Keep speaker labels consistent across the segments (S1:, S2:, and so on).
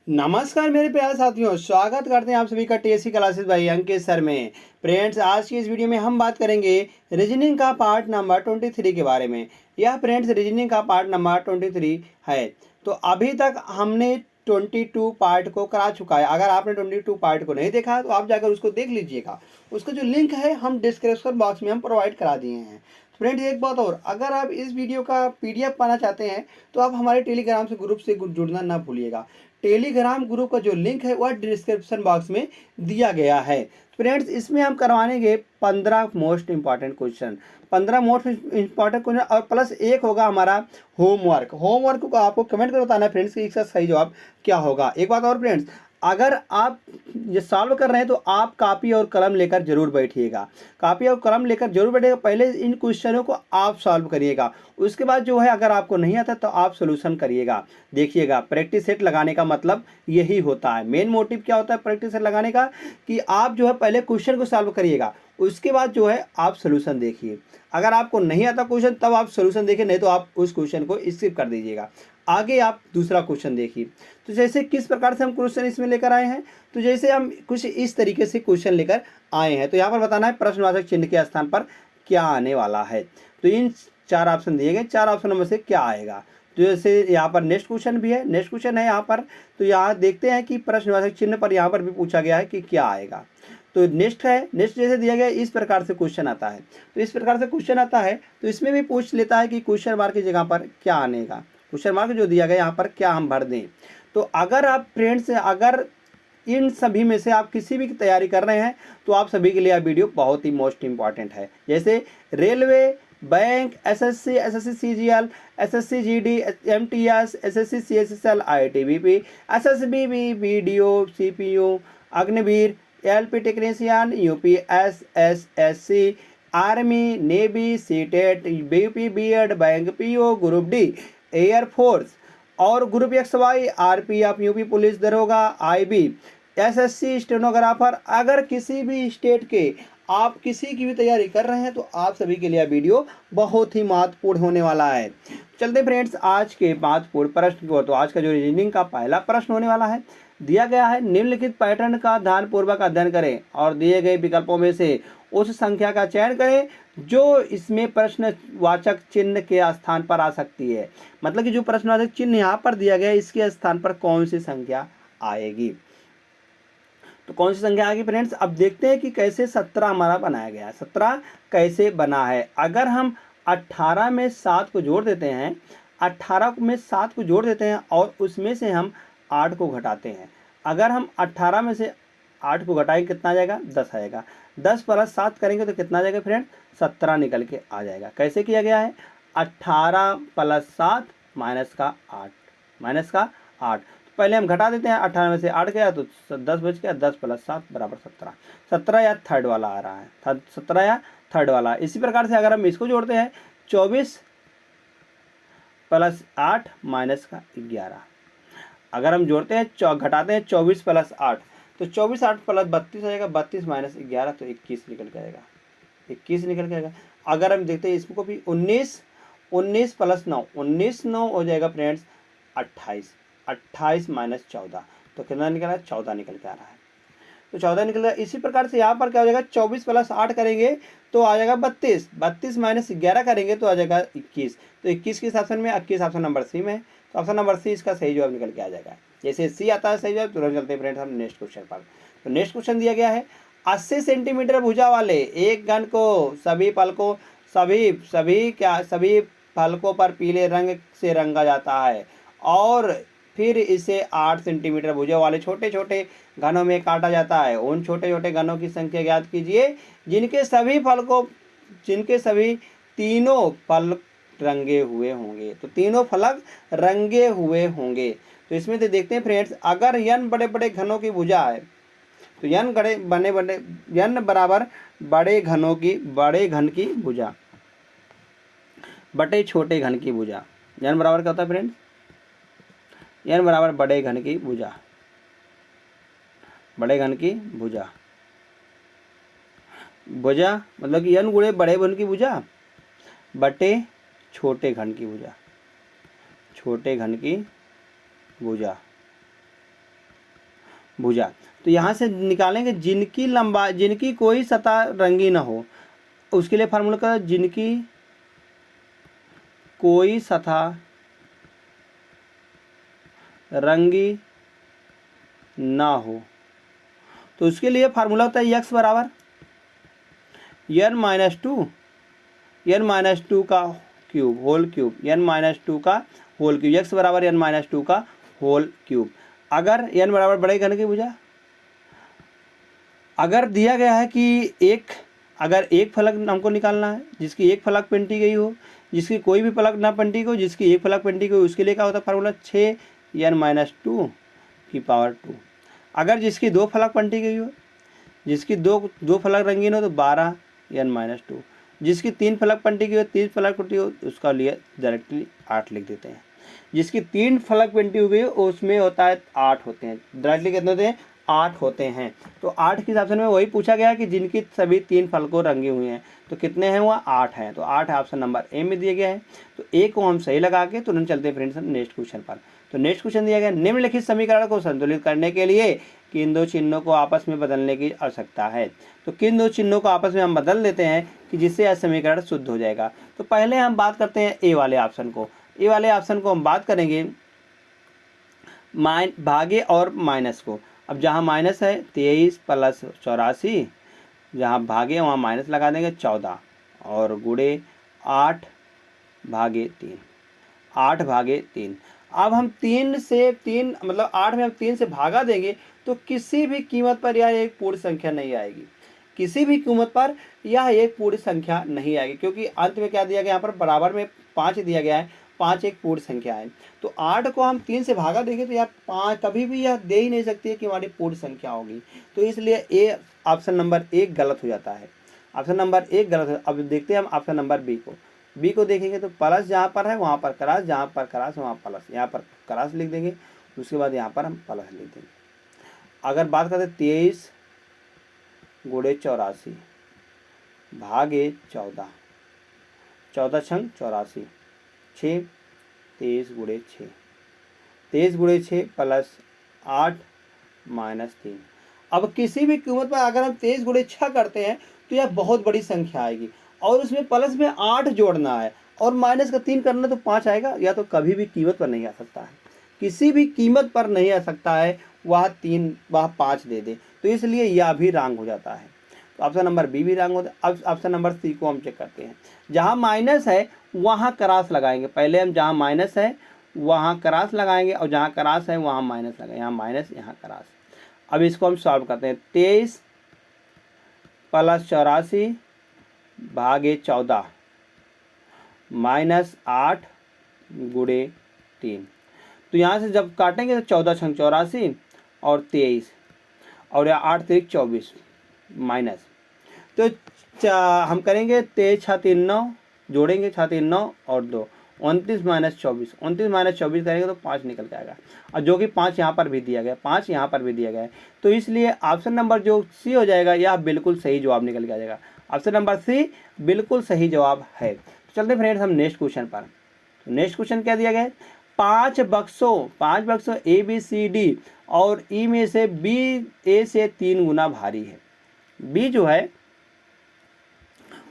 S1: नमस्कार मेरे प्यारे साथियों, स्वागत करते हैं आप सभी का TSC classes by Ankit sir में। फ्रेंड्स, आज की इस वीडियो में हम बात करेंगे रीजनिंग का पार्ट नंबर 23 के बारे में। यह फ्रेंड्स रीजनिंग का पार्ट नंबर 23 है। तो अभी तक हमने 22 पार्ट को करा चुका है। अगर आपने 22 पार्ट को नहीं देखा तो आप जाकर उसको देख लीजिएगा। उसका जो लिंक है हम डिस्क्रिप्शन बॉक्स में हम प्रोवाइड करा दिए हैं। फ्रेंड्स, एक बात और, अगर आप इस वीडियो का पीडीएफ पाना चाहते हैं तो आप हमारे टेलीग्राम से ग्रुप से जुड़ना ना भूलिएगा। टेलीग्राम ग्रुप का जो लिंक है वह डिस्क्रिप्शन बॉक्स में दिया गया है। फ्रेंड्स, इसमें हम करवाएंगे 15 most important question, 15 most important question और प्लस एक होगा हमारा होमवर्क को आपको कमेंट कर बताना है फ्रेंड्स कि इसका सही जवाब क्या होगा। एक बात और फ्रेंड्स, अगर आप ये सॉल्व कर रहे हैं तो आप कापी और कलम लेकर जरूर बैठिएगा। कापी और कलम लेकर जरूर बैठिएगा। पहले इन क्वेश्चनों को आप सॉल्व करिएगा, उसके बाद जो है अगर आपको नहीं आता तो आप सोल्यूशन करिएगा। देखिएगा, प्रैक्टिस सेट लगाने का मतलब यही होता है। मेन मोटिव क्या होता है प्रैक्टिस सेट लगाने का, कि आप जो है पहले क्वेश्चन को सॉल्व करिएगा, उसके बाद जो है आप सोल्यूशन देखिए। अगर आपको नहीं आता क्वेश्चन तब आप सोल्यूशन देखिए, नहीं तो आप उस क्वेश्चन को स्किप कर दीजिएगा। आगे आप दूसरा क्वेश्चन देखिए। तो जैसे किस प्रकार से हम क्वेश्चन इसमें लेकर आए हैं, तो जैसे हम कुछ इस तरीके से क्वेश्चन लेकर आए हैं। तो यहाँ पर बताना है प्रश्नवाचक चिन्ह के स्थान पर क्या आने वाला है। तो इन 4 ऑप्शन दिए गए, 4 ऑप्शनों में से क्या आएगा। तो जैसे यहाँ पर नेक्स्ट क्वेश्चन भी है, नेक्स्ट क्वेश्चन है यहाँ पर। तो यहाँ देखते हैं कि प्रश्नवाचक चिन्ह पर यहाँ पर भी पूछा गया है कि क्या आएगा। तो नेक्स्ट है, नेक्स्ट जैसे दिया गया इस प्रकार से क्वेश्चन आता है। तो इस प्रकार से क्वेश्चन आता है तो इसमें भी पूछ लेता है कि क्वेश्चन मार्क की जगह पर क्या आनेगा, क्वेश्चन मार्क जो दिया गया यहाँ पर क्या हम भर दें। तो अगर आप फ्रेंड्स, अगर इन सभी में से आप किसी भी की तैयारी कर रहे हैं तो आप सभी के लिए यह वीडियो बहुत ही मोस्ट इंपॉर्टेंट है। जैसे railway, bank, SSC, SSC CGL, SSC GD, MTS, SSC CSSL, ITBP, SSB, BDO, CPU, Agniveer, LP technician, UPSSSC, army, navy, CTET, BP, BEd, bank PO, group D, air force और group XY, RPF, UP police दरोगा, IB, SSC stenographer. अगर किसी भी state के आप किसी की भी तैयारी कर रहे हैं तो आप सभी के लिए वीडियो बहुत ही महत्वपूर्ण होने वाला है। चलते फ्रेंड्स आज के महत्वपूर्ण प्रश्न को। तो आज का जो रीजनिंग का पहला प्रश्न होने वाला है, दिया गया है निम्नलिखित पैटर्न का ध्यानपूर्वक अध्ययन करें और दिए गए विकल्पों में से उस संख्या का चयन करें जो इसमें प्रश्नवाचक चिन्ह के स्थान पर आ सकती है। मतलब कि जो प्रश्नवाचक चिन्ह यहाँ पर दिया गया है इसके स्थान पर कौन सी संख्या आएगी। तो कौन सी संख्या आएगी फ्रेंड्स, अब देखते हैं कि कैसे 17 हमारा बनाया गया है। 17 कैसे बना है, अगर हम 18 में 7 को जोड़ देते हैं, 18 में 7 को जोड़ देते हैं और उसमें से हम 8 को घटाते हैं। अगर हम 18 में से 8 को घटाएंगे कितना आ जाएगा, 10 आएगा। 10 प्लस 7 करेंगे तो कितना आ जाएगा फ्रेंड, 17 निकल के आ जाएगा। कैसे किया गया है, 18 प्लस 7 माइनस का 8, माइनस का 8। तो पहले हम घटा देते हैं, 18 में से 8 गया तो 10 बच गया, 10 प्लस 7 बराबर 17। 17 या थर्ड वाला आ रहा है, 17 या थर्ड वाला। इसी प्रकार से अगर हम इसको जोड़ते हैं, 24 प्लस 8 माइनस का 11। अगर हम जोड़ते हैं घटाते हैं 24 प्लस 8 तो 24 8 प्लस 32 आएगा, 32 माइनस 11 तो 21 निकल के आएगा, 21 निकल के आएगा। अगर हम देखते हैं इसको भी 19 प्लस 9, 19 9 हो जाएगा फ्रेंड्स 28, 28 माइनस 14 तो कितना निकल रहा है, 14 निकल के आ रहा है। तो 14 निकल रहा है। इसी प्रकार से यहाँ पर क्या हो जाएगा, 24 प्लस 8 करेंगे तो आ जाएगा 32, 32 माइनस 11 करेंगे तो आ जाएगा 21। तो 21 किस ऑप्शन में, 21 ऑप्शन नंबर सी में है। तो ऑप्शन नंबर सी इसका सही जवाब निकल के आ जाएगा। जैसे सी आता है सही जवाब, तुरंत चलते हैं फ्रेंड्स हम नेक्स्ट क्वेश्चन पर। तो नेक्स्ट क्वेश्चन दिया गया है 80 सेंटीमीटर भुजा वाले एक घन को सभी फलकों पर पीले रंग से रंगा जाता है और फिर इसे 8 सेंटीमीटर भुजा वाले छोटे छोटे घनों में काटा जाता है। उन छोटे छोटे घनों की संख्या ज्ञात कीजिए जिनके सभी तीनों फल रंगे हुए होंगे। तो तीनों फलक रंगे हुए होंगे। तो इसमें से देखते हैं फ्रेंड्स, अगर n बड़े बड़े घनों की भुजा है तो n बराबर बड़े घन की भुजा बटे छोटे घन की भुजा। n बराबर क्या होता है फ्रेंड्स, n बराबर बड़े घन की भुजा, बड़े घन की भुजा मतलब कि n गुणे बड़े घन की भुजा बटे छोटे घन की भुजा, छोटे घन की भुजा। भुजा। तो यहाँ से निकालेंगे जिनकी लंबाई, जिनकी कोई सतह रंगी ना हो, उसके लिए फार्मूला का जिनकी कोई सतह रंगी ना हो, तो उसके लिए फार्मूला होता है x बराबर n माइनस टू का cube whole cube, n minus two का होल क्यूब, x बराबर n माइनस टू का होल क्यूब। अगर n बराबर बड़े घन की भुजा, अगर दिया गया है कि अगर एक फलक हमको निकालना है जिसकी एक फलक पेंटी गई हो, जिसकी कोई भी फलक ना पेंटी हो, जिसकी एक फलक पेंटी गई हो, उसके लिए क्या होता है फार्मूला 6n माइनस टू की पावर 2। अगर जिसकी दो फलक पेंटी गई हो, जिसकी दो फलक रंगीन हो तो 12n माइनस टू, जिसकी तीन फलक पेंटी गई हो, 3 फलक पेंटी हो, उसका लिए डायरेक्टली 8 लिख देते हैं। जिसकी 3 फलक पेंटी हुई है उसमें होता है 8 होते हैं, डायरेक्टली कितने होते हैं 8 होते हैं। तो 8 के हिसाब से में वही पूछा गया कि जिनकी सभी 3 फलकों रंगे हुए हैं, तो कितने हैं वह 8 हैं। तो 8 ऑप्शन नंबर ए में दिया गया है। तो ए को हम सही लगा के तुरंत चलते हैं फ्रेंड्स नेक्स्ट क्वेश्चन पर। तो नेक्स्ट क्वेश्चन दिया गया, निम्नलिखित समीकरण को संतुलित करने के लिए किन दो चिन्हों को आपस में बदलने की आवश्यकता है। तो किन दो चिन्हों को आपस में हम बदल देते हैं कि जिससे यह समीकरण शुद्ध हो जाएगा। तो पहले हम बात करते हैं ए वाले ऑप्शन को। ए वाले ऑप्शन को हम बात करेंगे भागे और माइनस को। अब जहाँ माइनस है 23 प्लस 84, जहाँ भागे वहाँ माइनस लगा देंगे 14 और गुणे 8 भागे 3, 8 भागे 3। अब हम 3 से 3 मतलब 8 में हम 3 से भागा देंगे तो किसी भी कीमत पर यह एक पूर्ण संख्या नहीं आएगी, किसी भी कीमत पर यह एक पूर्ण संख्या नहीं आएगी, क्योंकि अंत में क्या दिया गया यहाँ पर बराबर में 5 दिया गया है, 5 एक पूर्ण संख्या है। तो 8 को हम 3 से भागा देंगे तो यार 5 कभी भी यह दे ही नहीं सकती है कि हमारी पूर्ण संख्या होगी। तो इसलिए ए ऑप्शन नंबर 1 गलत हो जाता है, ऑप्शन नंबर 1 गलत हो। अब देखते हैं हम ऑप्शन नंबर बी को देखेंगे तो प्लस जहाँ पर है वहाँ पर क्रॉस, जहाँ पर क्रॉस वहाँ प्लस, यहाँ पर क्रॉस लिख देंगे, उसके बाद यहाँ पर हम प्लस लिख देंगे। अगर बात करते 23 गुणे 84 भागे 14, 14 छंग 84, 6 23 गुणे 6, 23 गुणे 6 प्लस 8 माइनस 3। अब किसी भी कीमत पर अगर हम 23 गुणे 6 करते हैं तो यह बहुत बड़ी संख्या आएगी और उसमें प्लस में 8 जोड़ना है और माइनस का 3 करना तो 5 आएगा। या तो कभी भी कीमत पर नहीं आ सकता है, किसी भी कीमत पर नहीं आ सकता है, वह 3 वह 5 दे दे, तो इसलिए यह भी रॉन्ग हो जाता है। तो ऑप्शन नंबर बी भी रॉन्ग होता है। अब ऑप्शन नंबर सी को हम चेक करते हैं। जहाँ माइनस है वहाँ क्रॉस लगाएंगे, पहले हम जहाँ माइनस है वहाँ क्रॉस लगाएंगे और जहाँ क्रॉस है वहाँ माइनस लगाएंगे, यहाँ माइनस यहाँ क्रॉस। अब इसको हम सॉल्व करते हैं। 23 प्लस 84 भागे 14 माइनस 8 गुणे 3। तो यहाँ से जब काटेंगे तो 14 छंग 84 और 23 और 8 3 24 माइनस, तो हम करेंगे 23 6 3 9, जोड़ेंगे 6 3 9 और 2, 29 माइनस 24, 29 माइनस 24 करेंगे तो 5 निकल के आएगा, और जो कि 5 यहाँ पर भी दिया गया, 5 यहाँ पर भी दिया गया है। तो इसलिए ऑप्शन नंबर जो सी हो जाएगा यह बिल्कुल सही जवाब निकल के आ जाएगा। ऑप्शन नंबर सी बिल्कुल सही जवाब है। तो चलते फ्रेंड्स हम नेक्स्ट क्वेश्चन पर। तो नेक्स्ट क्वेश्चन क्या दिया गया है, 5 बक्सों ए बी सी डी और ई में से बी ए से 3 गुना भारी है। बी जो है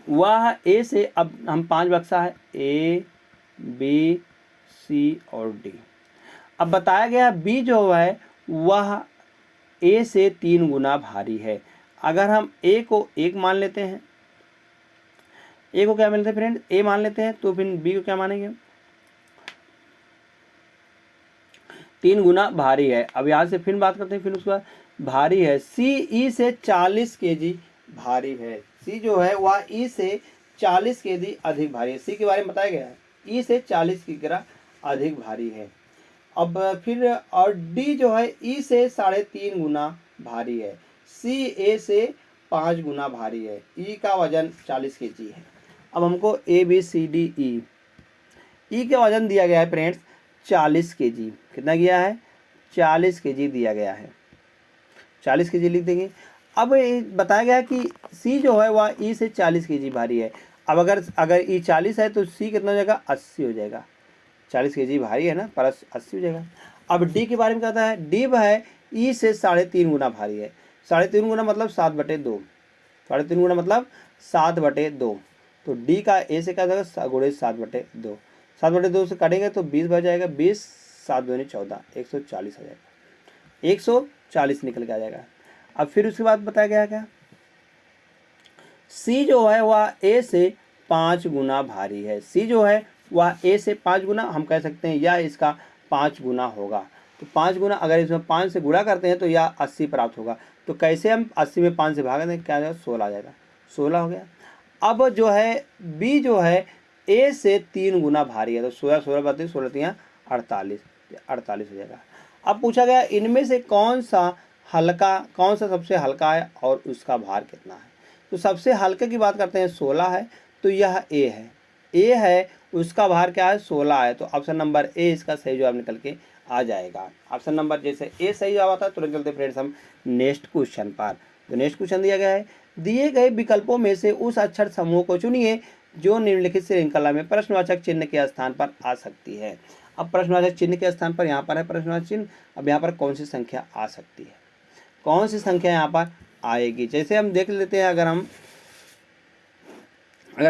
S1: वह ए से, अब हम 5 बक्सा है ए बी सी और डी। अब बताया गया बी जो है वह ए से 3 गुना भारी है। अगर हम ए को 1 मान लेते हैं, ए को क्या मान लेते हैं फ्रेंड, ए मान लेते हैं, तो फिर बी को क्या मानेंगे 3 गुना भारी है। अब यहाँ से फिर बात करते हैं, फिर उसके बाद भारी है सी ई से 40 kg भारी है। सी जो है वह ई से 40 kg अधिक भारी है। सी के बारे में बताया गया है ई से 40 kg अधिक भारी है। अब फिर और डी जो है ई से 3.5 गुना भारी है। सी ए से 5 गुना भारी है। ई का वजन 40 kg है। अब हमको ए बी सी डी ई का वजन दिया गया है फ्रेंड्स 40 kg। कितना गया है 40 kg दिया गया है, 40 kg लिख देंगे। अब बताया गया कि सी जो है वह ई से 40 kg भारी है। अब अगर ई 40 है तो सी कितना हो जाएगा 80 हो जाएगा, 40 kg भारी है ना, प्लस 80 हो जाएगा। अब डी के बारे में कहता है डी है ई से 3.5 गुना भारी है। 3.5 गुना मतलब 7/2, 3.5 गुना मतलब 7/2। तो डी का ए से क्या जाएगा गुणे 7/2, 7/2 से काटेंगे तो 20 बच जाएगा, 20 7 दूनी 14, 140 आ जाएगा, 140 निकल के आ जाएगा। अब फिर उसके बाद बताया गया क्या, सी जो है वह ए से 5 गुना भारी है। सी जो है वह ए से 5 गुना, हम कह सकते हैं यह इसका 5 गुना होगा। तो 5 गुना अगर इसमें 5 से गुणा करते हैं तो यह 80 प्राप्त होगा। तो कैसे हम 80 में 5 से भाग दें, क्या आ जाएगा 16 आ जाएगा, 16 हो गया। अब जो है बी जो है ए से 3 गुना भारी है। तो 16 16 बातें 16 3 48, 48 हो जाएगा। अब पूछा गया इनमें से कौन सा सबसे हल्का है और उसका भार कितना है। तो सबसे हल्के की बात करते हैं 16 है, तो यह ए है, उसका भार क्या है 16 है। तो ऑप्शन नंबर ए इसका सही जवाब निकल के आ जाएगा। ऑप्शन नंबर जैसे ए सही जवाब आता है तुरंत चलते फ्रेंड्स हम नेक्स्ट क्वेश्चन पर। तो नेक्स्ट क्वेश्चन दिया गया है, दिए गए विकल्पों में से उस अक्षर समूह को चुनिए जो निम्नलिखित श्रृंखला में प्रश्नवाचक चिन्ह के स्थान पर आ सकती है। अब प्रश्नवाचक चिन्ह के स्थान पर यहाँ पर है प्रश्नवाचक चिन्ह। अब यहाँ पर कौन सी संख्या आ सकती है, कौन सी संख्या यहाँ पर आएगी। जैसे हम देख लेते हैं, अगर हम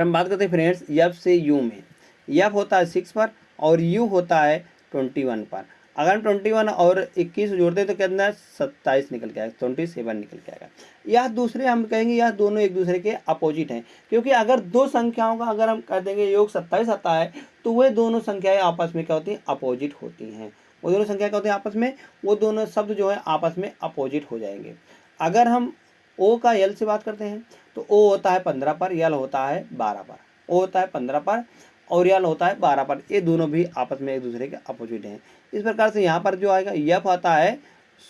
S1: बात करते हैं फ्रेंड्स एफ से यू में, एफ होता है 6 पर और यू होता है 21 पर। अगर हम 21 और 21 जोड़ते हैं तो कितना 27 निकल के आएगा, 27 निकल के आएगा। यह दूसरे हम कहेंगे यह दोनों एक दूसरे के अपोजिट हैं, क्योंकि अगर दो संख्याओं का अगर हम कर देंगे योग 27 आता है तो वे दोनों संख्याएं आपस में क्या होती हैं, अपोजिट होती हैं। वो दोनों संख्या क्या होती हैं आपस में, वो दोनों शब्द जो है आपस में अपोजिट हो जाएंगे। अगर हम ओ का यल से बात करते हैं तो ओ होता है 15 पर, यल होता है 12 पर। ओ होता है 15 पर और यल होता है 12 पर, ये दोनों भी आपस में एक दूसरे के अपोजिट हैं। इस प्रकार से यहाँ पर जो आएगा यफ आता है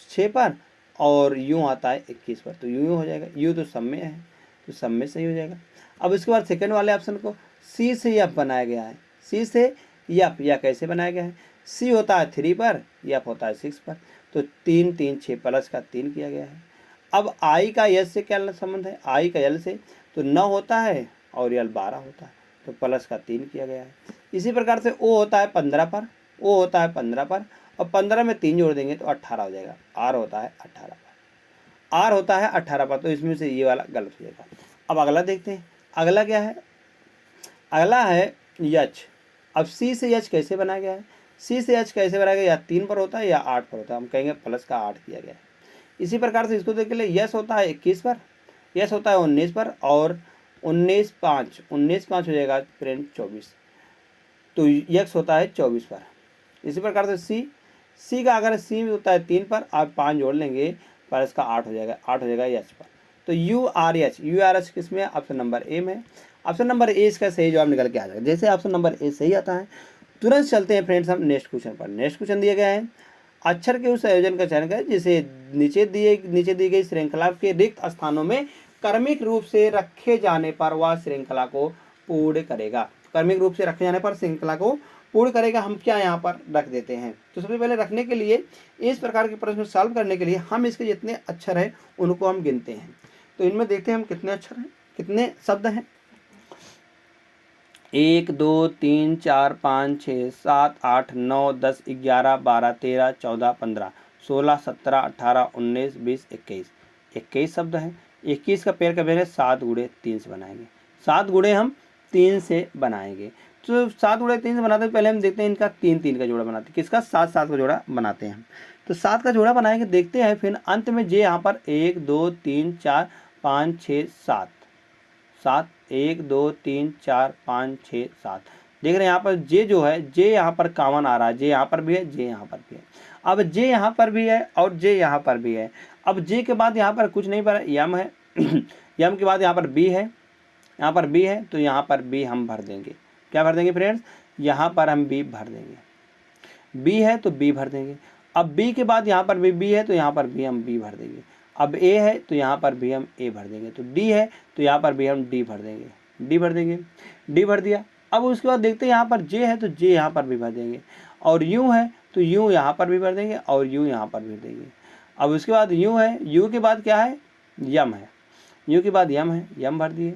S1: 6 पर और यू आता है 21 पर, तो यू हो जाएगा। यू तो सब में है, तो सब में सही हो जाएगा। अब इसके बाद सेकंड वाले ऑप्शन को सी से यफ बनाया गया है। सी से यफ या कैसे बनाया गया है, सी होता है 3 पर, यफ होता है 6 पर, तो 3 3 6 प्लस का 3 किया गया है। अब आई का यस से क्या संबंध है, आई का यल से तो 9 होता है और यल 12 होता है, तो प्लस का 3 किया गया है। इसी प्रकार से ओ होता है 15 पर, ओ होता है 15 पर और 15 में 3 जोड़ देंगे तो 18 हो जाएगा। आर होता है 18 पर, आर होता है 18 पर, तो इसमें से ये वाला गलत हो जाएगा। अब अगला देखते हैं, अगला क्या है, अगला है यच। अब सी से यच कैसे बनाया गया है, सी से यच कैसे बनाया गया, या 3 पर होता है या 8 पर होता है, हम कहेंगे प्लस का 8 किया गया है। इसी प्रकार से इसको देख के लिए यस होता है 21 पर, यस होता है 19 पर और 19 5 हो जाएगा फ्रेंड 24, तो यक्स होता है 24 पर। इसी प्रकार से सी का अगर सी होता है 3 पर, आप 5 जोड़ लेंगे पर इसका 8 हो जाएगा, 8 हो जाएगा एच पर। तो यू आर एच किस में, ऑप्शन नंबर ए में। ऑप्शन नंबर ए इसका सही जवाब निकल के आ जाएगा। जैसे ऑप्शन नंबर ए सही आता है तुरंत चलते हैं फ्रेंड्स हम नेक्स्ट क्वेश्चन पर। नेक्स्ट क्वेश्चन दिया गया है, अक्षर के उस संयोजन का चयन करें जिसे नीचे दी गई श्रृंखला के रिक्त स्थानों में क्रमिक रूप से रखे जाने पर वह श्रृंखला को पूर्ण करेगा। क्रमिक रूप से रखे जाने पर श्रृंखला को पूर्ण करेगा, हम क्या यहाँ पर रख देते हैं। तो सबसे पहले रखने के लिए, इस प्रकार के प्रश्न सॉल्व करने के लिए हम इसके जितने अक्षर हैं उनको हम गिनते हैं। तो इनमें देखते हैं हम कितने अक्षर हैं, कितने शब्द हैं। 1 2 3 4 5 6 7 8 9 10 11 12 13 14 15 16 17 18 19 20 21 शब्द हैं। 21 का पेड़ का पेड़ है 7 गुणे 3 से बनाएंगे, 7 गुणे हम 3 से बनाएंगे। तो 7 गुणे 3 से बनाते हैं, पहले हम देखते हैं इनका 3 3 का जोड़ा बनाते हैं, किसका 7 7 का जोड़ा बनाते हैं हम। तो 7 का जोड़ा बनाएंगे, देखते हैं फिर अंत में जे यहाँ पर 1 2 3 4 5 6 7 7 1 2 3 4 5 6 7 देख रहे हैं। यहाँ पर जे जो है, जे यहाँ पर कॉमन आ रहा है, जे यहाँ पर भी है, जे यहाँ पर भी है। अब जे यहाँ पर भी है और जे यहाँ पर भी है। अब जे के बाद यहाँ पर कुछ नहीं पर यम है यम के बाद यहाँ पर बी है, यहाँ पर बी है, तो यहाँ पर बी हम भर देंगे। क्या भर देंगे फ्रेंड्स, यहाँ पर हम बी भर देंगे। बी है तो बी भर देंगे। अब बी के बाद यहाँ पर भी बी है तो यहाँ पर भी हम बी भर देंगे। अब ए है तो यहाँ पर भी हम ए भर देंगे। तो डी है तो यहाँ पर भी हम डी भर देंगे, डी भर देंगे, डी भर दिया। अब उसके बाद देखते हैं यहाँ पर जे है तो जे यहाँ पर भी भर देंगे, और यू है तो यू यहाँ पर भी भर देंगे और यू यहाँ पर भी देंगे। अब उसके बाद यू है, यू के बाद क्या है, यम है, यू के बाद यम है, यम भर दिए।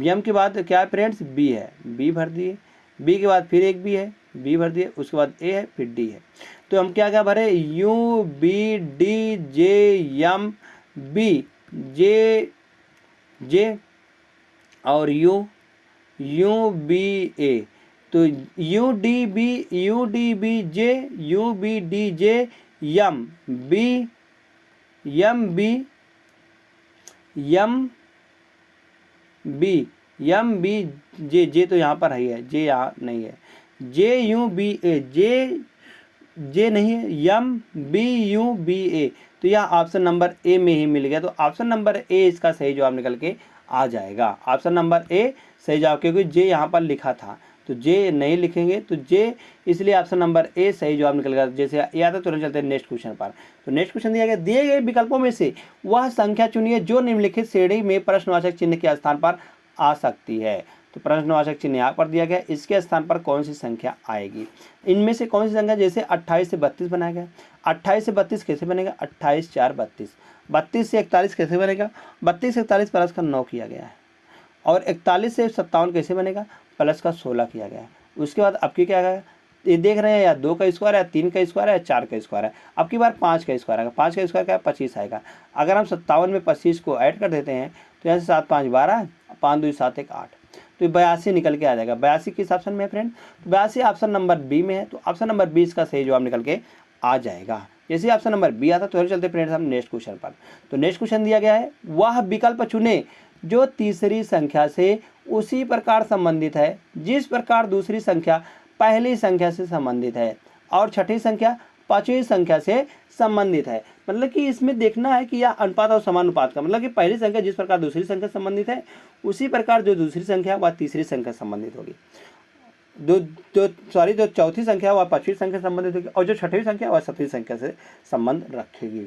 S1: यम के बाद क्या है फ्रेंड्स, बी है, बी भर दिए। बी के बाद फिर एक बी है, बी भर दिए। उसके बाद ए है, फिर डी है। तो हम क्या क्या भरे, U B D J M B J J और यू बी ए। तो U D B J M B M B J तो यहाँ पर है, जे यहाँ नहीं है, जे यू बी ए, जे नहीं है, M B you B A. तो यह ऑप्शन नंबर ए में ही मिल गया। तो ऑप्शन नंबर ए इसका सही जवाब निकल के आ जाएगा। ऑप्शन नंबर ए सही जवाब, क्योंकि जे यहाँ पर लिखा था तो जे नहीं लिखेंगे तो जे, इसलिए ऑप्शन नंबर ए सही जवाब निकल गया। जैसे या तो तुरंत चलते हैं नेक्स्ट क्वेश्चन पर। तो नेक्स्ट क्वेश्चन दिया गया, दिए गए विकल्पों में से वह संख्या चुनिए जो निम्नलिखित श्रेणी में प्रश्नवाचक चिन्ह के स्थान पर आ सकती है। तो प्रश्नवाचक चिन्ह यहाँ पर दिया गया, इसके स्थान पर कौन सी संख्या आएगी, इनमें से कौन सी संख्या, जैसे 28 से 32 बनाया गया, 28 से 32 कैसे बनेगा, 28 4 32, 32 से 41 कैसे बनेगा, 32 से 41 प्लस का 9 किया गया है, और 41 से 57 कैसे बनेगा, प्लस का 16 किया गया है। उसके बाद अब की क्या है, ये देख रहे हैं या 2 का स्क्वायर है, 3 का स्क्वायर है, 4 का स्क्वायर है, अब की बार 5 का स्क्वायर आएगा, 5 का स्क्वायर क्या है, 25 आएगा। अगर हम 57 में 25 को ऐड कर देते हैं तो यहाँ से 7 5 12, 5 2 7 1 8, तो 82 निकल के आ जाएगा। 82 किस ऑप्शन में है फ्रेंड, तो 82 ऑप्शन नंबर बी में है। तो ऑप्शन नंबर 20 का सही जवाब निकल के आ जाएगा। जैसे ऑप्शन नंबर बी आता तो चलते फ्रेंड्स हम नेक्स्ट क्वेश्चन पर। तो नेक्स्ट क्वेश्चन दिया गया है, वह विकल्प चुने जो तीसरी संख्या से उसी प्रकार संबंधित है जिस प्रकार दूसरी संख्या पहली संख्या से संबंधित है और छठी संख्या पांचवी संख्या से संबंधित है। मतलब कि इसमें देखना है कि यह अनुपात और समानुपात का, मतलब कि पहली संख्या जिस प्रकार दूसरी संख्या संबंधित है उसी प्रकार जो दूसरी संख्या वह तीसरी संख्या संबंधित होगी, जो चौथी संख्या वह पांचवी संख्या संबंधित होगी, और जो छठवीं संख्या वह सातवीं संख्या से संबंध रखेगी।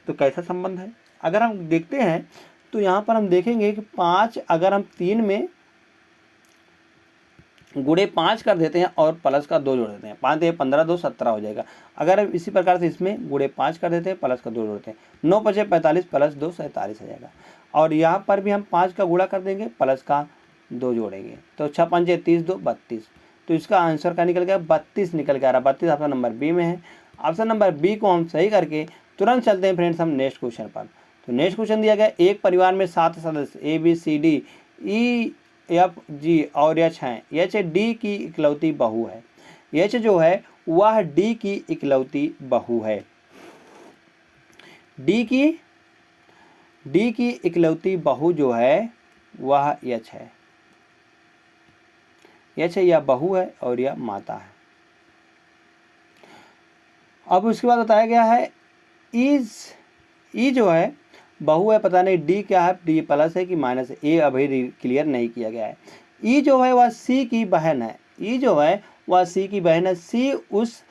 S1: तो कैसा संबंध है, अगर हम देखते हैं तो यहाँ पर हम देखेंगे कि 5 अगर हम 3 में गुणे 5 कर देते हैं और प्लस का 2 जोड़ देते हैं, 5 3 15 2 17 हो जाएगा। अगर हम इसी प्रकार से इसमें गुणे 5 कर देते हैं, प्लस का 2 जोड़ते हैं, 9 5 45 प्लस 2 47 हो जाएगा। और यहाँ पर भी हम 5 का गुणा कर देंगे, प्लस का 2 जोड़ेंगे, तो 6 5 30 2 32। तो इसका आंसर क्या निकल गया, 32 निकल के आ रहा। 32 ऑप्शन नंबर बी में है। ऑप्शन नंबर बी को हम सही करके तुरंत चलते हैं फ्रेंड्स हम नेक्स्ट क्वेश्चन पर। तो नेक्स्ट क्वेश्चन दिया गया, एक परिवार में 7 सदस्य A B C D E F G और एच हैं। एच डी की इकलौती बहू है। एच जो है वह डी की इकलौती बहू है। डी की इकलौती बहू जो है वह एच है। एच है, यह बहू है और यह माता है। अब उसके बाद बताया गया है ई जो है बहू है, पता नहीं डी क्या है, डी प्लस है कि माइनस है, ए अभी क्लियर नहीं किया गया है। ई जो है वह सी की बहन है। ई जो है वह सी की बहन है। सी उस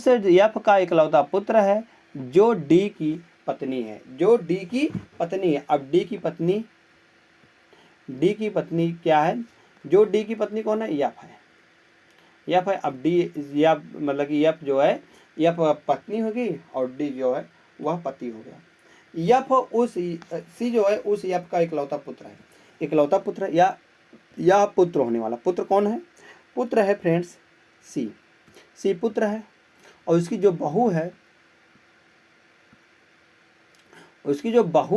S1: एफ का इकलौता पुत्र है जो डी की पत्नी है, जो डी की पत्नी है। अब डी की पत्नी क्या है, जो डी की पत्नी कौन है, एफ है। एफ है। अब डी एफ मतलब कि एफ जो है एफ पत्नी होगी और डी जो है वह पति हो गया। यफ उस सी जो है उस यफ का इकलौता पुत्र है। इकलौता पुत्र या पुत्र होने वाला, पुत्र कौन है, पुत्र है फ्रेंड्स सी पुत्र है। और उसकी जो बहू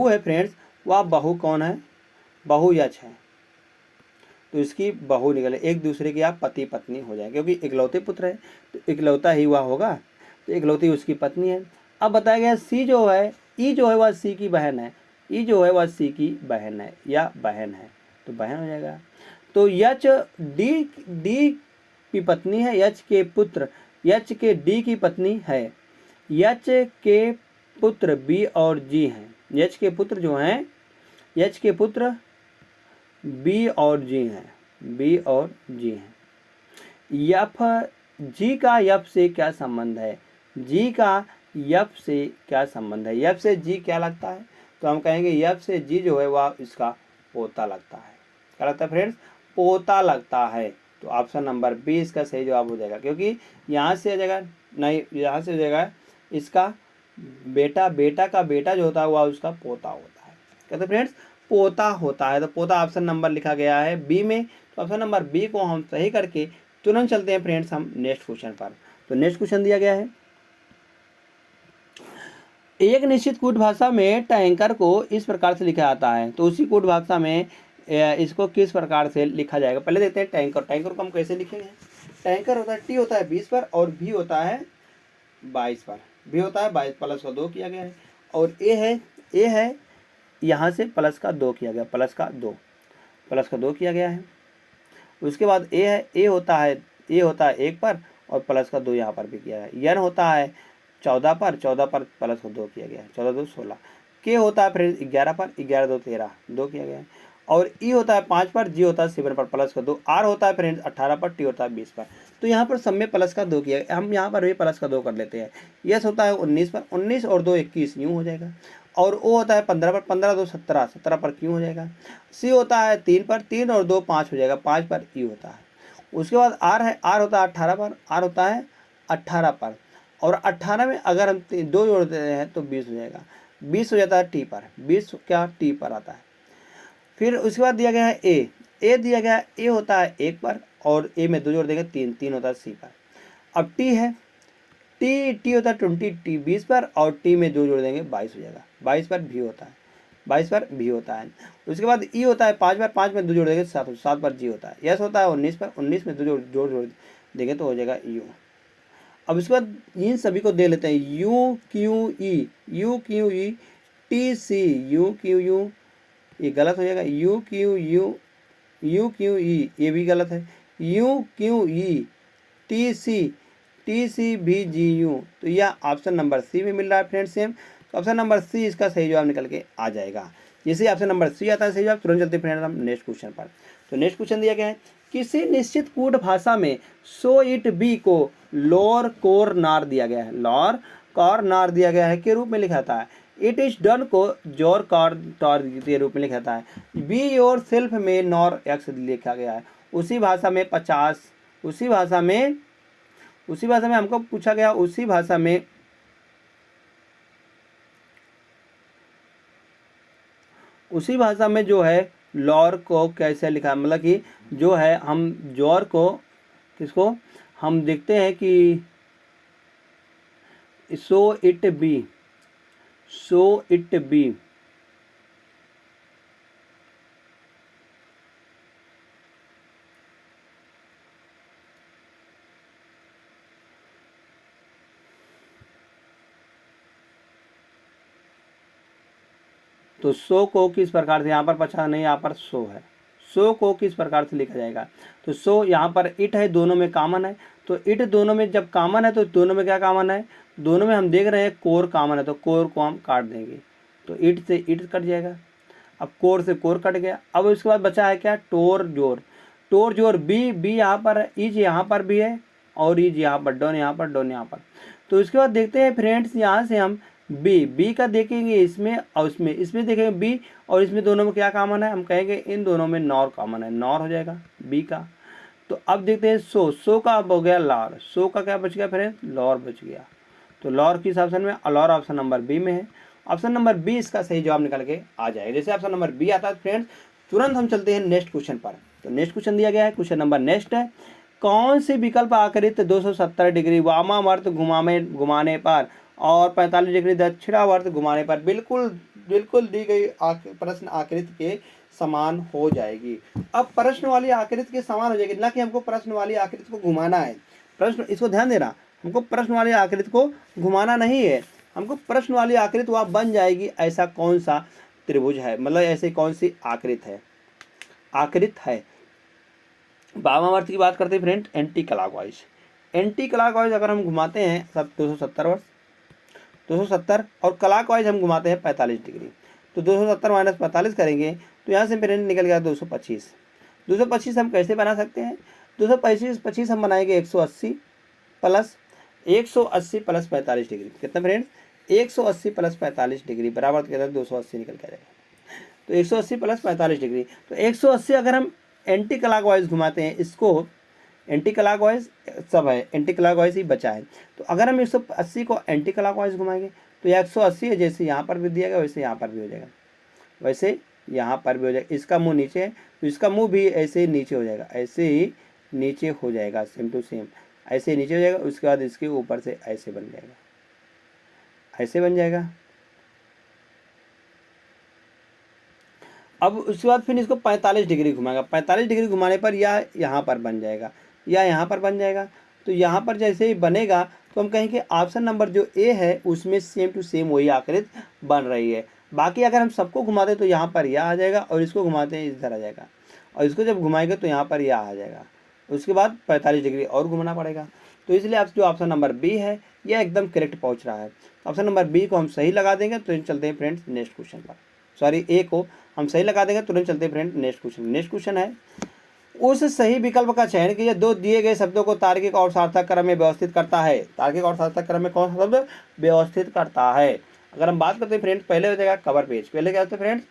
S1: है फ्रेंड्स, वह बहू कौन है, बहू यच है। तो इसकी बहू निकले, एक दूसरे के आप पति पत्नी हो जाए, क्योंकि इकलौते पुत्र है तो इकलौता ही हुआ होगा, तो इकलौती उसकी पत्नी है। अब बताया गया सी जो है, ई जो है वह सी की बहन है। ई जो है वह सी की बहन है या बहन है, तो बहन हो जाएगा। तो यच डी की पत्नी है, यच के पुत्र यच के डी की पत्नी है। यच के पुत्र बी और जी हैं। यच के पुत्र जो हैं, यच के पुत्र बी और जी हैं, बी और जी हैं। यफ जी का यफ से क्या संबंध है, जी का यफ से क्या संबंध है, यफ से जी क्या लगता है, तो हम कहेंगे यफ से जी जो है वह इसका पोता लगता है। क्या लगता है फ्रेंड्स, पोता लगता है। तो ऑप्शन नंबर बी इसका सही जवाब हो जाएगा, क्योंकि यहाँ से हो जाएगा नहीं, यहाँ से हो जाएगा इसका बेटा, बेटा का बेटा जो होता है वह उसका पोता होता है। कहते फ्रेंड्स पोता होता है, तो पोता ऑप्शन नंबर लिखा गया है बी में। तो ऑप्शन नंबर बी को हम सही करके तुरंत चलते हैं फ्रेंड्स हम नेक्स्ट क्वेश्चन पर। तो नेक्स्ट क्वेश्चन दिया गया है, एक निश्चित कूट भाषा में टैंकर को इस प्रकार से लिखा जाता है, तो उसी कूट भाषा में इसको किस प्रकार से लिखा जाएगा। पहले देखते हैं टैंकर। टैंकर को हम कैसे लिखेंगे। टैंकर होता है, टी होता है 20 पर और भी होता है 22 पर। भी होता है 22 प्लस का 2 किया गया है, और ए है यहाँ से प्लस का 2 किया गया, प्लस का 2 किया गया है। उसके बाद ए है, ए होता है 1 पर और प्लस का 2 यहाँ पर भी किया है। एन होता है 14 पर प्लस का 2 किया गया है, 14 2 16। के होता है फिर 11 पर, 11 2 13, 2 किया गया है। और ई होता है 5 पर, जी होता है 7 पर, प्लस का 2। आर होता है फ्रेंड्स 18 पर, टी होता है 20 पर। तो यहाँ पर सब में प्लस का 2 किया गया, हम यहाँ पर भी प्लस का 2 कर लेते हैं। यस होता है 19 पर, 19 और 2 21 यूँ हो जाएगा। और ओ होता है 15 पर, 15 2 17, 17 पर क्यों हो जाएगा। सी होता है 3 पर, 3 और 2 5 हो जाएगा, 5 पर ई होता है। उसके बाद आर है, आर होता है 18 पर, आर होता है 18 पर, और 18 में अगर हम 2 जोड़ देते हैं तो 20 हो जाएगा, 20 हो जाता है टी पर, 20 क्या टी पर आता है। फिर उसके बाद दिया गया है ए दिया गया है, ए होता है 1 पर और ए में 2 जोड़ देंगे 3, 3 होता है सी पर। अब टी है, टी होता है 20, टी 20 पर और टी में 2 जोड़ देंगे 22 हो जाएगा, 22 पर भी होता है, 22 पर भी होता है। उसके बाद ई होता है 5 पर, 5 में 2 जोड़ देंगे 7, 7 पर जी होता है। यस होता है 19 पर, 19 में 2 जोड़ देंगे तो हो जाएगा यू। अब उसके बाद इन सभी को दे लेते हैं, U Q E T C, U Q U, ये गलत हो जाएगा, यू क्यू ई, ये भी गलत है, U Q E T C भी जी यू। तो यह ऑप्शन नंबर सी में मिल रहा है फ्रेंड्स सेम। तो ऑप्शन नंबर सी इसका सही जवाब निकल के आ जाएगा। जैसे ऑप्शन नंबर सी आता है सही जवाब, तुरंत चलते फ्रेंड्स हम नेक्स्ट क्वेश्चन पर। तो नेक्स्ट क्वेश्चन दिया गया है, किसी निश्चित कूट भाषा में सो इट बी को लोर कोर नार दिया गया है, लोर कॉर नार दिया गया है के रूप में लिखा जाता है। इट इज डन को जोर कॉर टॉर के रूप में लिखा जाता है। बी योर सेल्फ में नॉर एक्स लिखा गया है। उसी भाषा में 50, उसी भाषा में हमको पूछा गया, उसी भाषा में जो है लॉर को कैसे लिखा, मतलब कि जो है हम जोर को किसको हम देखते हैं कि सो इट बी तो सो को किस प्रकार से, यहाँ पर 50 नहीं, यहाँ पर सो है, सो को किस प्रकार से लिखा जाएगा। तो सो यहाँ पर इट है, दोनों में कॉमन है, तो इट दोनों में जब कॉमन है तो दोनों में क्या कॉमन है, दोनों में हम देख रहे हैं कोर कॉमन है, तो कोर को हम काट देंगे, तो इट से इट कट जाएगा। अब कोर से कोर कट गया। अब उसके बाद बचा है क्या, टोर जोर बी यहाँ पर है, ईज यहाँ पर भी है और ईज यहाँ पर, डॉन यहाँ पर, डॉन यहाँ पर। तो उसके बाद देखते हैं फ्रेंड्स, यहाँ से हम बी का देखेंगे इसमें और इसमें देखेंगे बी, और इसमें दोनों में क्या कॉमन है, हम कहेंगे इन दोनों में नॉर कॉमन है, नॉर हो जाएगा बी का। तो अब देखते हैं सो का अब हो गया लॉर, सो का क्या बच गया फ्रेंड्स, लॉर बच गया। तो लॉर किस ऑप्शन में, लॉर ऑप्शन नंबर बी में है। ऑप्शन नंबर बी इसका सही जवाब निकल के आ जाएगा। जैसे ऑप्शन नंबर बी आता है फ्रेंड्स, तुरंत हम चलते हैं नेक्स्ट क्वेश्चन पर। तो नेक्स्ट क्वेश्चन दिया गया है, क्वेश्चन नंबर नेक्स्ट है, कौन सी विकल्प आकृति 270 डिग्री वामावर्त घुमाने पर और 45 डिग्री दक्षिणावर्त घुमाने पर बिल्कुल दी गई प्रश्न आकृति के समान हो जाएगी। अब प्रश्न वाली आकृति के समान हो जाएगी, ना कि हमको प्रश्न वाली आकृति को घुमाना है। प्रश्न, इसको ध्यान देना, हमको प्रश्न वाली आकृति को घुमाना नहीं है, हमको प्रश्न वाली आकृति वहाँ बन जाएगी। ऐसा कौन सा त्रिभुज है, मतलब ऐसी कौन सी आकृति है। वामावर्त की बात करते हैं फ्रेंड, एंटी क्लॉकवाइज अगर हम घुमाते हैं सब 270 और क्लॉकवाइज हम घुमाते हैं 45 डिग्री। तो 270 माइनस 45 करेंगे तो यहाँ से फ्रेंड निकल गया 225 हम कैसे बना सकते हैं, 225 हम बनाएंगे 180 प्लस 45 डिग्री, कितना फ्रेंड 180 प्लस 45 डिग्री बराबर कितना 280 निकल के आएगा। तो 180 प्लस 45 डिग्री, तो 180 अगर हम एंटी क्लॉकवाइज घुमाते हैं, इसको एंटी क्लॉकवाइज सब है, एंटी क्लॉकवाइज ही बचा है। तो अगर हम 180 को एंटी क्लॉकवाइज घुमाएंगे तो 180 है, जैसे यहाँ पर भी दिया गया वैसे यहाँ पर भी हो जाएगा, वैसे यहाँ पर भी हो जाएगा। इसका मुंह नीचे है तो इसका मुंह भी ऐसे ही नीचे हो जाएगा, ऐसे ही नीचे हो जाएगा, सेम टू सेम ऐसे ही नीचे हो जाएगा। उसके बाद इसके ऊपर से ऐसे बन जाएगा, ऐसे बन जाएगा। अब उसके बाद फिर इसको 45 डिग्री घुमाएगा, 45 डिग्री घुमाने पर यह यहाँ पर बन जाएगा, या यहाँ पर बन जाएगा। तो यहाँ पर जैसे ही बनेगा तो हम कहेंगे ऑप्शन नंबर जो ए है उसमें सेम टू सेम वही आकृति बन रही है। बाकी अगर हम सबको घुमाते तो यहाँ पर यह आ जाएगा, और इसको घुमाते हैं इधर आ जाएगा, और इसको जब घुमाएंगे तो यहाँ पर यह आ जाएगा। उसके बाद 45 डिग्री और घुमाना पड़ेगा। तो इसलिए आप जो ऑप्शन नंबर बी है यह एकदम करेक्ट पहुँच रहा है। ऑप्शन नंबर बी को हम सही लगा देंगे। तो चलते हैं फ्रेंड्स नेक्स्ट क्वेश्चन पर। सॉरी, ए को हम सही लगा देंगे। तुरंत चलते हैं friend next question. Next question है, उस सही विकल्प का चयन कीजिए दो दिए गए शब्दों को तार्किक और सार्थक क्रम में व्यवस्थित करता है। तार्किक और सार्थक क्रम में कौन सा शब्द व्यवस्थित करता है? अगर हम बात करते हैं फ्रेंड्स, पहले हो जाएगा कवर पेज। पहले क्या होता है फ्रेंड्स?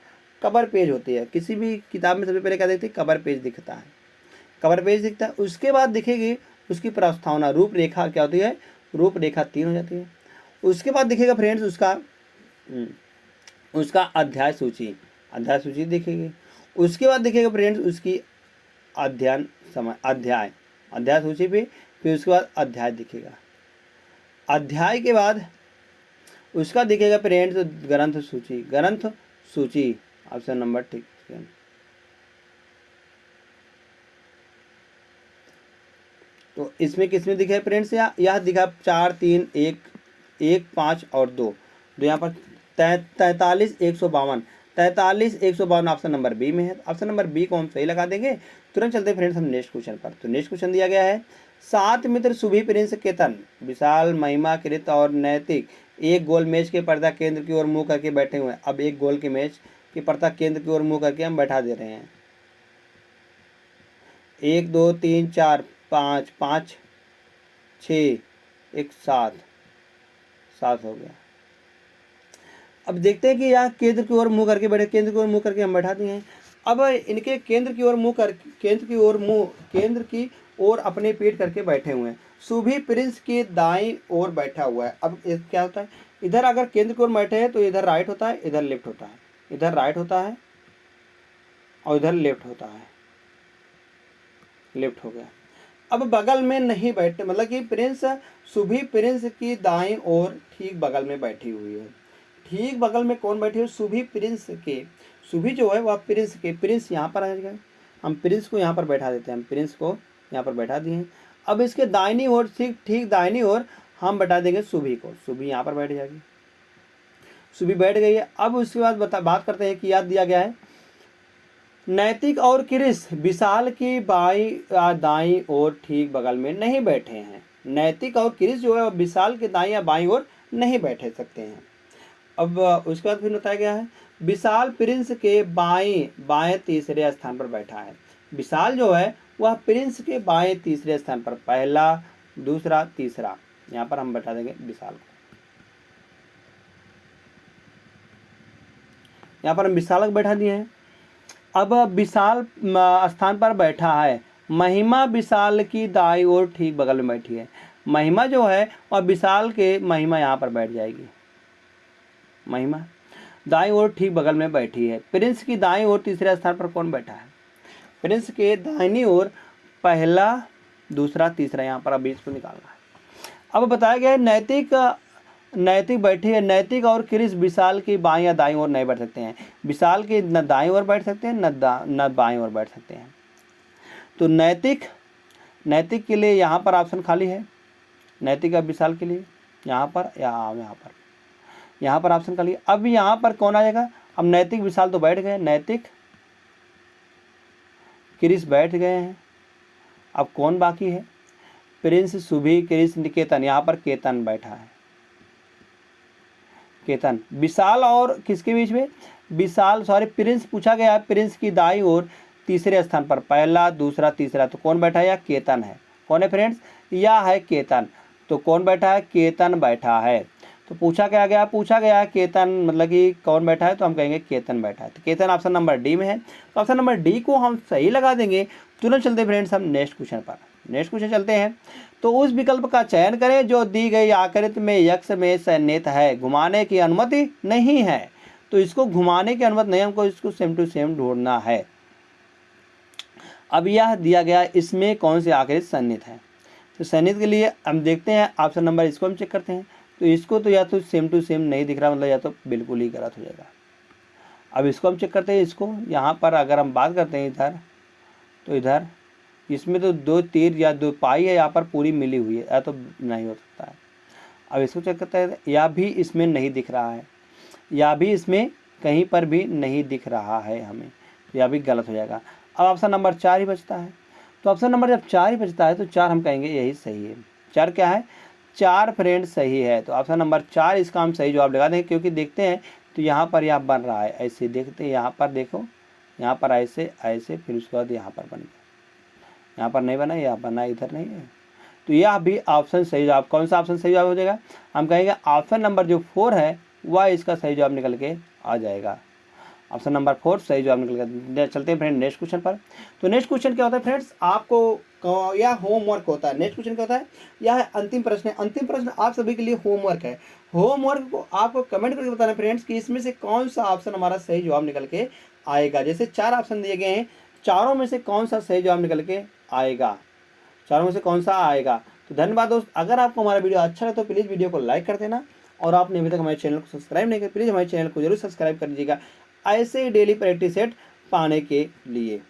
S1: कवर पेज होती है। किसी भी किताब में सबसे पहले क्या देखते हैं? कवर पेज दिखता है, कवर पेज दिखता है। उसके बाद दिखेगी उसकी प्रस्तावना, रूपरेखा क्या होती है? रूपरेखा 3 हो जाती है। उसके बाद दिखेगा फ्रेंड्स उसका अध्याय सूची, अध्याय सूची दिखेगी। उसके बाद दिखेगा फ्रेंड्स उसकी अध्ययन समय, अध्याय, अध्याय सूची पे, फिर उसके बाद अध्याय दिखेगा। अध्याय के बाद उसका दिखेगा फ्रेंड्स ग्रंथ सूची, ग्रंथ सूची ऑप्शन नंबर ठीक। तो इसमें किसमें दिखे फ्रेंड्स? यह दिखा 4 3 1 1 5 और 2। तो यहाँ पर 43 152, 43 152 ऑप्शन नंबर बी में है। ऑप्शन नंबर बी को हम सही लगा देंगे। तुरंत चलते हैं फ्रेंड्स हम नेक्स्ट क्वेश्चन पर। तो नेक्स्ट क्वेश्चन दिया गया है, 7 मित्र सुभी, प्रिंस, केतन, विशाल, महिमा, कृत और नैतिक एक गोल मेज के पर्दा केंद्र की ओर मुंह करके बैठे हुए हैं। अब एक गोल के मेज की पर्दा केंद्र की ओर मुंह करके हम बैठा दे रहे हैं। 1 2 3 4 5 5 6 1 7 7 हो गया। अब देखते हैं कि यहाँ केंद्र की ओर मुंह करके बैठे, केंद्र की ओर मुंह करके हम बैठा दिए हैं। अब इनके केंद्र की ओर मुंह कर, केंद्र की ओर अपने पीठ करके बैठे हुए हैं। सुभी प्रिंस के दाईं ओर बैठा हुआ है। अब क्या होता है? इधर अगर केंद्र की ओर बैठे हैं तो इधर राइट होता है, इधर लेफ्ट होता है, इधर राइट होता है और इधर लेफ्ट होता है, लेफ्ट हो गया। अब बगल में नहीं बैठे, मतलब कि प्रिंस, सुभी प्रिंस की दाईं ओर ठीक बगल में बैठी हुई है। ठीक बगल में कौन बैठी है? सुभी प्रिंस के, सुभी जो है वह प्रिंस के, प्रिंस यहाँ पर आ जाएगा। हम प्रिंस को यहाँ पर बैठा देते हैं, हम प्रिंस को यहाँ पर बैठा दिए हैं। अब इसके दाहिनी ओर, ठीक दाहिनी ओर हम बैठा देंगे सुभी को, सुभी यहाँ पर बैठ जाएगी, सुभी बैठ गई है। अब उसके बाद बात करते हैं कि याद दिया गया है, नैतिक और क्रिस विशाल की दाईं ओर ठीक बगल में नहीं बैठे हैं। नैतिक और क्रिस जो है विशाल के दाईं या बाईं ओर नहीं बैठे सकते हैं। अब उसके बाद फिर बताया गया है, विशाल प्रिंस के बाएं तीसरे स्थान पर बैठा है। विशाल जो है वह प्रिंस के बाएं तीसरे स्थान पर, पहला दूसरा तीसरा, यहाँ पर हम बैठा देंगे विशाल को, यहाँ पर हम विशाल को बैठा दिए हैं। अब विशाल स्थान पर बैठा है, महिमा विशाल की दाईं ओर ठीक बगल में बैठी है। महिमा जो है वह विशाल के, महिमा यहाँ पर बैठ जाएगी, महिमा दाईं ओर ठीक बगल में बैठी है। प्रिंस की दाईं ओर तीसरे स्थान पर कौन बैठा है? प्रिंस के दाहिनी ओर पहला दूसरा तीसरा, यहाँ पर अभी इसको निकालना है। अब बताया गया है नैतिक बैठी है। नैतिक और क्रिस विशाल की बाईं या दाईं ओर नहीं बैठ सकते हैं। विशाल की न दाईं ओर बैठ सकते हैं न बाईं ओर बैठ सकते हैं। तो नैतिक के लिए यहाँ पर ऑप्शन खाली है, नैतिक या विशाल के लिए यहाँ पर या यहाँ पर ऑप्शन खाली है। अब यहाँ पर कौन आ जाएगा? अब नैतिक विशाल तो बैठ गए, नैतिक क्रिस बैठ गए हैं। अब कौन बाकी है? प्रिंस, सुभी, क्रिस, केतन, यहाँ पर केतन बैठा है, केतन। विशाल और किसके बीच में? विशाल सॉरी प्रिंस पूछा गया है, प्रिंस की दाईं ओर तीसरे स्थान पर, पहला दूसरा तीसरा, तो कौन बैठा है? या केतन है। कौन है फ्रेंड्स? या है केतन। तो कौन बैठा है? केतन बैठा है। तो पूछा गया केतन, मतलब कि कौन बैठा है? तो हम कहेंगे केतन बैठा है। तो केतन ऑप्शन नंबर डी में है। तो ऑप्शन नंबर डी को हम सही लगा देंगे। तुरंत चलते फ्रेंड्स हम नेक्स्ट क्वेश्चन पर। नेक्स्ट क्वेश्चन चलते हैं। तो उस विकल्प का चयन करें जो दी गई आकृति में यक्ष में सन्निहित है, घुमाने की अनुमति नहीं है। तो इसको घुमाने की अनुमति नहीं, हमको इसको सेम टू सेम ढूंढना है। अब यह दिया गया, इसमें कौन सी आकृति सन्निहित है? तो सन्निहित के लिए हम देखते हैं ऑप्शन नंबर, इसको हम चेक करते हैं। तो इसको तो या तो सेम टू सेम नहीं दिख रहा, मतलब या तो बिल्कुल ही गलत हो जाएगा। अब इसको हम चेक करते हैं, इसको यहाँ पर अगर हम बात करते हैं इधर, तो इधर इसमें तो 2 तीर या 2 पाई है यहाँ पर पूरी मिली हुई है, या तो नहीं हो सकता है। अब इसको चेक करते हैं, या भी इसमें नहीं दिख रहा है, या भी इसमें कहीं पर भी नहीं दिख रहा है हमें, तो यह भी गलत हो जाएगा। अब ऑप्शन नंबर 4 ही बचता है। तो ऑप्शन नंबर जब 4 ही बचता है तो 4 हम कहेंगे यही सही है। 4 क्या है? 4 फ्रेंड सही है। तो ऑप्शन नंबर 4 इसका हम सही जवाब लगा देंगे, क्योंकि देखते हैं तो यहाँ पर यह बन रहा है ऐसे, देखते हैं यहाँ पर, देखो यहाँ पर ऐसे ऐसे, फिर उसके बाद यहाँ पर बन गया, यहाँ पर नहीं बना, यहाँ बना, इधर नहीं है। तो यह भी ऑप्शन सही जवाब, कौन सा ऑप्शन सही जवाब हो जाएगा? हम कहेंगे ऑप्शन नंबर जो 4 है वह इसका सही जवाब निकल के आ जाएगा। ऑप्शन नंबर 4 सही जवाब निकल गया। चलते हैं फ्रेंड नेक्स्ट क्वेश्चन पर। तो नेक्स्ट क्वेश्चन क्या होता है फ्रेंड्स, आपको यह होमवर्क होता है। नेक्स्ट क्वेश्चन क्या होता है? यह अंतिम प्रश्न है। अंतिम प्रश्न आप सभी के लिए होमवर्क है। होमवर्क को आपको कमेंट करके बताना फ्रेंड्स कि इसमें से कौन सा ऑप्शन हमारा सही जवाब निकल के आएगा। जैसे 4 ऑप्शन दिए गए हैं, चारों में से कौन सा सही जवाब निकल के आएगा, चारों में से कौन सा आएगा। तो धन्यवाद दोस्त, अगर आपको हमारा वीडियो अच्छा लगे तो प्लीज़ वीडियो को लाइक कर देना, और आपने अभी तक हमारे चैनल को सब्सक्राइब नहीं किया, प्लीज़ हमारे चैनल को जरूर सब्सक्राइब कर लीजिएगा ऐसे ही डेली प्रैक्टिस सेट पाने के लिए।